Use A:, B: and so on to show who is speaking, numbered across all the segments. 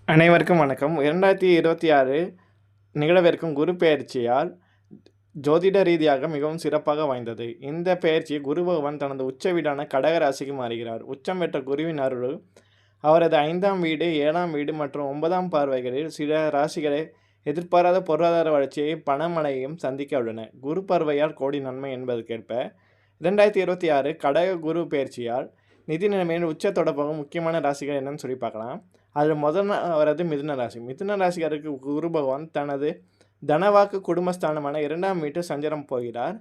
A: அனைவருக்கும் வணக்கம். 2026 நிகழவிருக்கும் குரு பெயர்ச்சியால் ஜோதிட ரீதியாக மிகவும் சிறப்பாக வாய்ந்தது. இந்த பெயர்ச்சி குரு பகவான் தனது உச்ச வீடான கடக ராசிக்கு மாறுகிறார். உச்சம் பெற்ற குருவின் அருள் அவரது 5ஆம் வீடு, 7ஆம் வீடு மற்றும் 9ஆம் பார்வைகளில் சில ராசிகளை எதிர்பாராத பொருளாதார வளர்ச்சியை பணமழையும் சந்திக்க உள்ளன. குரு பார்வையால் கோடி நன்மை என்பதற்கேற்ப 2026 கடக குரு பெயர்ச்சியால் நிதி நிலைமையில் உச்ச தொடர்பாக முக்கியமான ராசிகள் என்னன்னு சொல்லி பார்க்கலாம். அதில் முதல் வரது மிதுன ராசி. மிதுன ராசிக்காரருக்கு குரு பகவான் தனது தனவாக்கு குடும்பஸ்தானமான 2ஆம் வீட்டு சஞ்சலம் போகிறார்.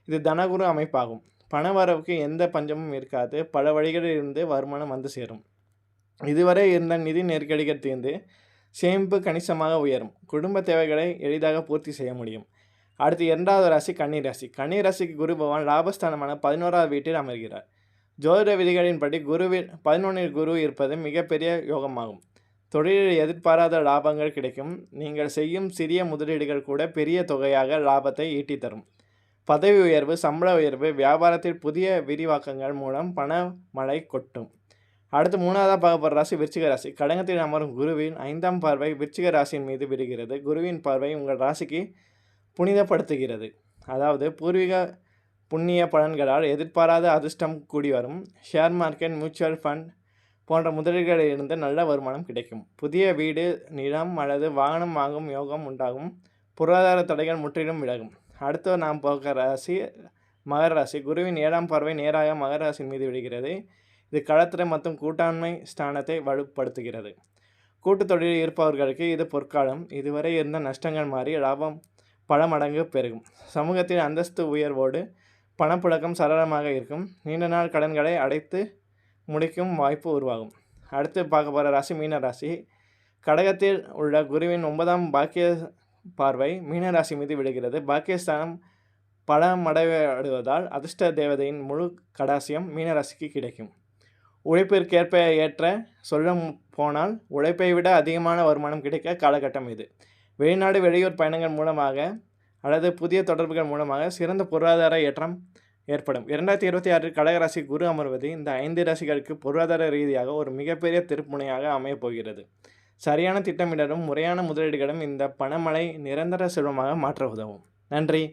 A: இது தனகுரு அமைப்பாகும். பண வரவுக்கு எந்த பஞ்சமும் இருக்காது. பல வழிகளில் இருந்து வருமானம் வந்து சேரும். இதுவரை இருந்த நிதி நெருக்கடிகள் தீர்ந்து சேமிப்பு கணிசமாக உயரும். குடும்ப தேவைகளை எளிதாக பூர்த்தி செய்ய முடியும். அடுத்து 2வது ராசி கன்னி ராசி. கன்னி ராசிக்கு குரு பகவான் லாபஸ்தானமான 11ஆவது வீட்டில் அமர்கிறார். ஜோதிட விதிகளின்படி 11இல் குரு இருப்பது மிகப்பெரிய யோகமாகும். தொழிலில் எதிர்பாராத லாபங்கள் கிடைக்கும். நீங்கள் செய்யும் சிறிய முதலீடுகள் கூட பெரிய தொகையாக லாபத்தை ஈட்டி தரும். பதவி உயர்வு, சம்பள உயர்வு, வியாபாரத்தில் புதிய விரிவாக்கங்கள் மூலம் பண மழை கொட்டும். அடுத்து 3வதாக பார்க்க போகிற ராசி விருச்சிக ராசி. கடகத்தில் அமரும் குருவின் 5ஆம் பார்வை விருச்சிக ராசியின் மீது விடுகிறது. குருவின் பார்வை உங்கள் ராசிக்கு புனிதப்படுத்துகிறது. அதாவது பூர்வீக புண்ணிய பலன்களால் எதிர்பாராத அதிர்ஷ்டம் கூடி வரும். ஷேர் மார்க்கெட், மியூச்சுவல் ஃபண்ட் போன்ற முதலீடுகளில் இருந்து நல்ல வருமானம் கிடைக்கும். புதிய வீடு, நிலம் அல்லது வாகனம் வாங்கும் யோகம் உண்டாகும். பொருளாதார தடைகள் முற்றிலும் விலகும். அடுத்து நாம் பார்க்குற ராசி மகர ராசி. குருவின் 7ஆம் பார்வை நேராக மகர ராசியின் மீது விடுகிறது. இது களத்திரை மற்றும் கூட்டாண்மை ஸ்தானத்தை வலுப்படுத்துகிறது. கூட்டு தொழிலில் இருப்பவர்களுக்கு இது பொற்காலம். இதுவரை இருந்த நஷ்டங்கள் மாறி லாபம் பல மடங்கு பெருகும். சமூகத்தில் அந்தஸ்து உயர்வோடு பணப்புழக்கம் சரளமாக இருக்கும். நீண்ட நாள் கடன்களை அடைத்து முடிக்கும் வாய்ப்பு உருவாகும். அடுத்து பார்க்க போகிற ராசி மீன ராசி. கடகத்தில் உள்ள குருவின் 9ஆம் பாக்கிய பார்வை மீன ராசி மீது விடுகிறது. பாக்கியஸ்தானம் பல மடங்காடுவதால் அதிர்ஷ்ட தேவதையின் முழு கடாசியம் மீனராசிக்கு கிடைக்கும். உழைப்பிற்கேற்ப ஏற்ற சொல்ல போனால் உழைப்பை விட அதிகமான வருமானம் கிடைக்க காலகட்டம் இது. வெளிநாடு, வெளியூர் பயணங்கள் மூலமாக அல்லது புதிய தொடர்புகள் மூலமாக சிறந்த பொருளாதார ஏற்றம் ஏற்படும். 2026 கடகராசி குரு அமர்வது இந்த 5 ராசிகளுக்கு பொருளாதார ரீதியாக ஒரு மிகப்பெரிய திருப்புமுனையாக அமையப் போகிறது. சரியான திட்டமிடலும் முறையான முதலீடுகளும் இந்த பணமழை நிரந்தர செல்வமாக மாற்ற உதவும். நன்றி.